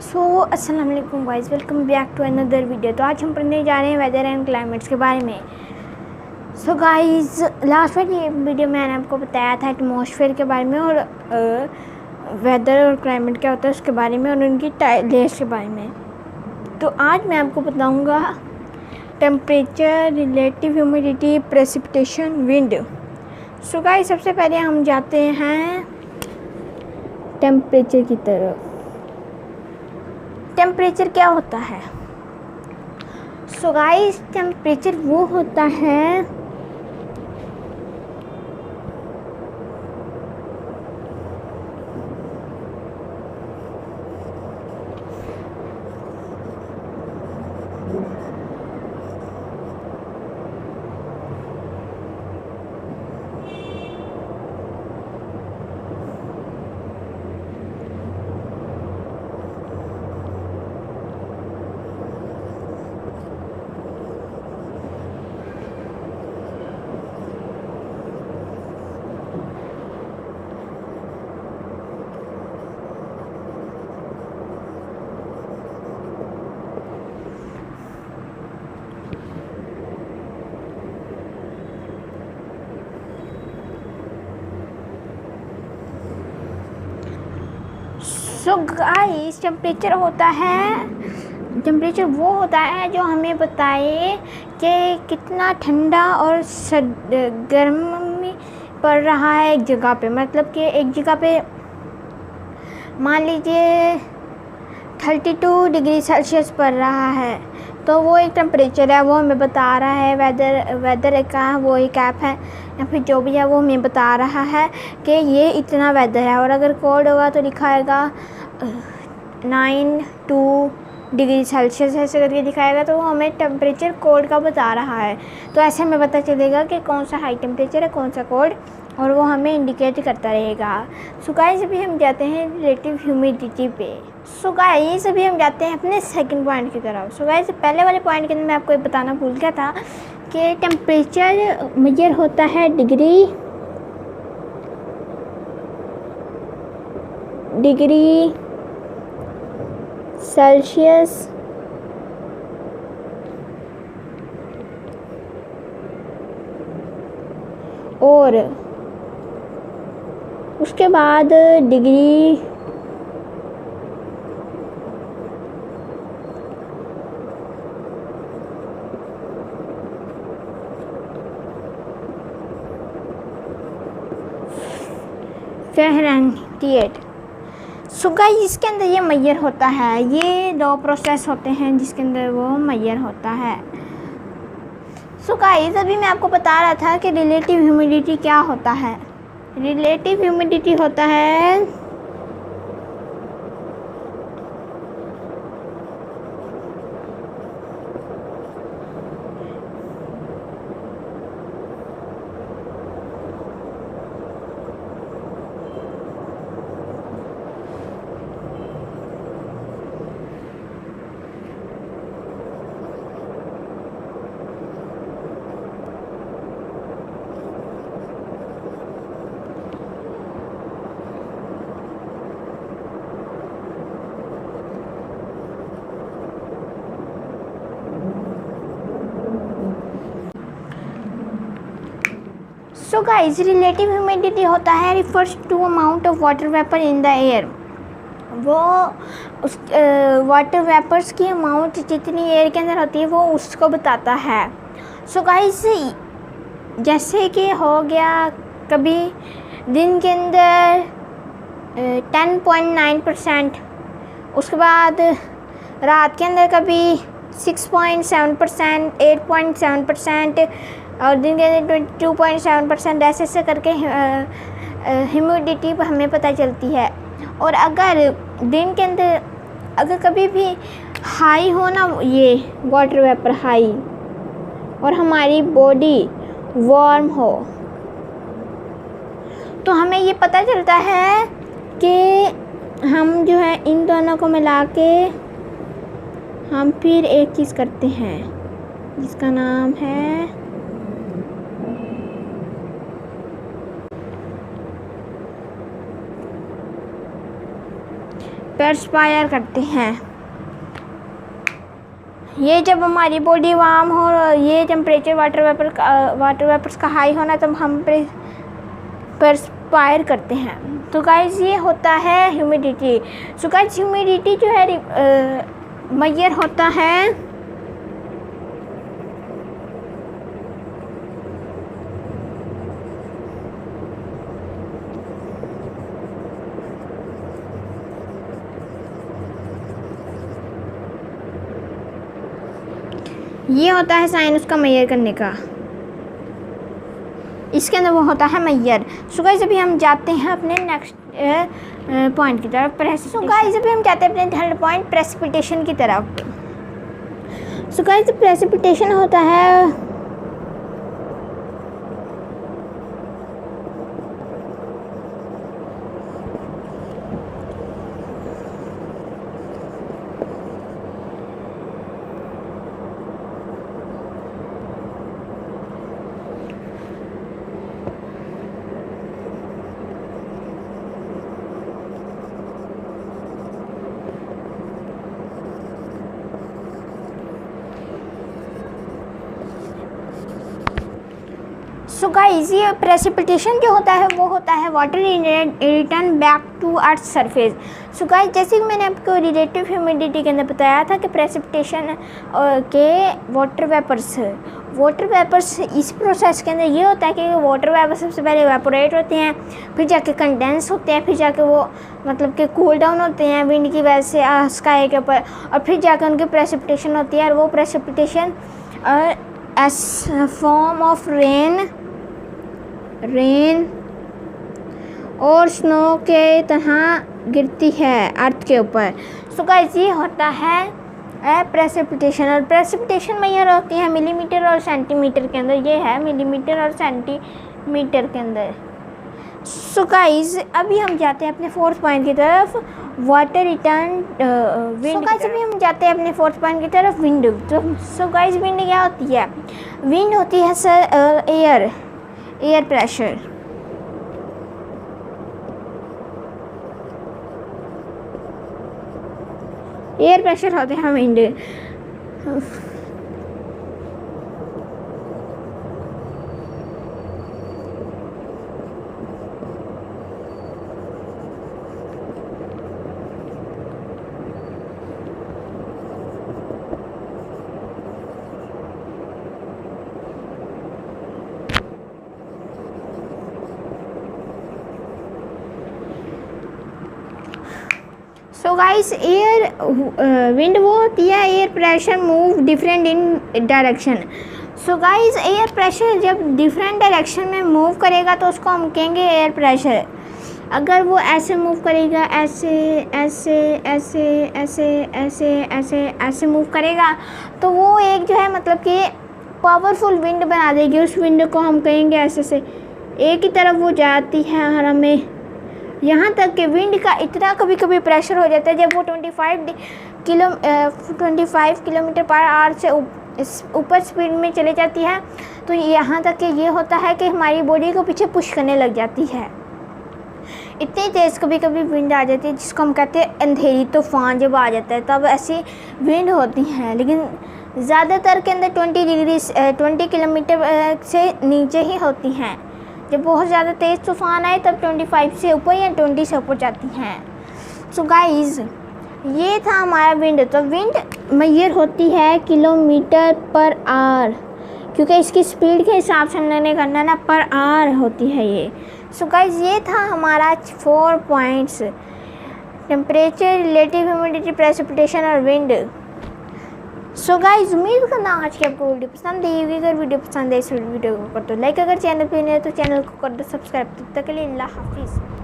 अस्सलाम वालेकुम guys, welcome back to another video. तो आज हम पढ़ने जा रहे हैं वेदर एंड क्लाइमेट्स के बारे में। गाइस, लास्ट वाली वीडियो में मैंने आपको बताया था एटमॉस्फेयर के बारे में और वेदर और क्लाइमेट क्या होता है उसके बारे में और उनकी लेयर्स के बारे में। तो आज मैं आपको बताऊंगा temperature, relative humidity, precipitation, wind. Guys, सबसे पहले हम जाते हैं टेम्परेचर की तरफ। टेम्परेचर क्या होता है? गाइस, टेम्परेचर वो होता है गाइस, टेम्परेचर वो होता है जो हमें बताए कि कितना ठंडा और गर्मी पड़ रहा है एक जगह पे। मतलब कि एक जगह पे मान लीजिए 32 डिग्री सेल्सियस पड़ रहा है, तो वो एक टेम्परेचर है, वो हमें बता रहा है। वेदर का वो एक ऐप है या फिर जो भी है वो हमें बता रहा है कि ये इतना वेदर है। और अगर कोल्ड होगा तो दिखाएगा 9 डिग्री सेल्सियस ऐसे करके दिखाएगा, तो वो हमें टेम्परेचर कोल्ड का बता रहा है। तो ऐसे हमें पता चलेगा कि कौन सा हाई टेम्परेचर है, कौन सा कोल्ड, और वो हमें इंडिकेट करता रहेगा। गाइस, अभी हम जाते हैं रिलेटिव ह्यूमिडिटी पे। गाइस, अभी हम जाते हैं अपने सेकंड पॉइंट की तरफ। गाइस, पहले वाले पॉइंट के अंदर मैं आपको बताना भूल गया था कि टेम्परेचर मेजर होता है डिग्री सेल्सियस और उसके बाद डिग्री फ़ारेनहाइट। गाइस, इसके अंदर ये मेजर होता है। ये 2 प्रोसेस होते हैं जिसके अंदर वो मेजर होता है। गाइस, अभी मैं आपको बता रहा था कि रिलेटिव ह्यूमिडिटी क्या होता है। रिलेटिव ह्यूमिडिटी होता है गाइस, रिलेटिव ह्यूमिडिटी होता है refers to amount of water vapour in the air. वो उस वाटर वेपर्स की अमाउंट जितनी एयर के अंदर होती है वो उसको बताता है। गाइस, जैसे कि हो गया कभी दिन के अंदर 10.9%, उसके बाद रात के अंदर कभी 6.7%, 8.7% और दिन के अंदर 22.7%, ऐसे करके ह्यूमिडिटी हमें पता चलती है। और अगर दिन के अंदर अगर कभी भी हाई हो ना, ये वाटर वेपर हाई, और हमारी बॉडी वार्म हो, तो हमें ये पता चलता है कि हम जो है इन दोनों को मिला के हम फिर एक चीज़ करते हैं जिसका नाम है परस्पायर करते हैं। ये जब हमारी बॉडी वार्म हो, ये टेम्परेचर वाटर वेपर्स का हाई होना, तब हम परस्पायर करते हैं। तो गाइस ये होता है ह्यूमिडिटी। सो गाइस ह्यूमिडिटी जो है मेजर होता है ये होता है साइन उसका मेजर करने का, इसके अंदर वो होता है मेजर। सो गाइस अभी हम जाते हैं अपने नेक्स्ट पॉइंट की तरफ। सो गाइस अभी हम जाते हैं अपने थर्ड पॉइंट प्रेसिपिटेशन की तरफ। सो गाइस प्रेसिपिटेशन होता है सो गाइस ये प्रेसिपिटेशन जो होता है वो होता है water return back to earth surface. So guys जैसे कि मैंने आपको रिलेटिव ह्यूमिडिटी के अंदर बताया था कि प्रेसिपिटेशन के वाटर वेपर्स इस प्रोसेस के अंदर ये होता है कि वाटर वेपर्स सबसे पहले इवेपोरेट होते हैं, फिर जाके कंडेंस होते हैं, फिर जाके वो मतलब कि कूल डाउन होते हैं विंड की वजह से स्काई के ऊपर, और फिर जाकर उनकी प्रेसिपिटेशन होती है। और वो precipitation S form of rain और स्नो के तरह गिरती है अर्थ के ऊपर। सो गाइस ये होता है प्रेसिपिटेशन। और प्रेसिपिटेशन में ये होती है मिलीमीटर और सेंटीमीटर के अंदर, ये है मिलीमीटर और सेंटीमीटर के अंदर। सो गाइस अभी हम जाते हैं अपने फोर्थ पॉइंट की तरफ, water return wind. So guys अभी हम जाते हैं अपने फोर्थ पॉइंट की तरफ, विंड। तो सो गाइस विंड क्या होती है? विंड होती है sir air pressure. Air pressure होते हैं विंड। सो गाइस विंड वो होती है air pressure move different in direction. So guys air pressure जब डिफरेंट डायरेक्शन में मूव करेगा तो उसको हम कहेंगे एयर प्रेशर। अगर वो ऐसे मूव करेगा, ऐसे ऐसे ऐसे ऐसे ऐसे ऐसे ऐसे मूव करेगा, तो वो एक जो है मतलब कि पावरफुल विंड बना देगी। उस विंड को हम कहेंगे ऐसे से एक ही तरफ वो जाती है, और हमें यहाँ तक कि विंड का इतना कभी कभी प्रेशर हो जाता है जब वो 25 किलोमीटर पर आवर से ऊपर स्पीड में चले जाती है, तो यहाँ तक कि ये होता है कि हमारी बॉडी को पीछे पुश करने लग जाती है। इतनी तेज़ कभी कभी विंड आ जाती है जिसको हम कहते हैं अंधेरी तूफान जब आ जाता है तब ऐसी विंड होती हैं। लेकिन ज़्यादातर के अंदर 20 किलोमीटर से नीचे ही होती हैं। जब बहुत ज़्यादा तेज़ तूफान आए तब 25 से ऊपर या 20 से ऊपर जाती हैं। सो गाइस ये था हमारा विंड। तो विंड मेजर होती है किलोमीटर पर आवर, क्योंकि इसकी स्पीड के हिसाब से हमने करना ना, पर आवर होती है ये। सो गाइस ये था हमारा 4 points, temperature, relative humidity, precipitation और विंड। सो गाइस उम्मीद करना आज की आपको वीडियो पसंद आई होगी। अगर वीडियो पसंद है इस वीडियो को कर दो लाइक, अगर चैनल पे नए हो तो चैनल को कर दो सब्सक्राइब। तब तक के लिए अल्लाह हाफिज़।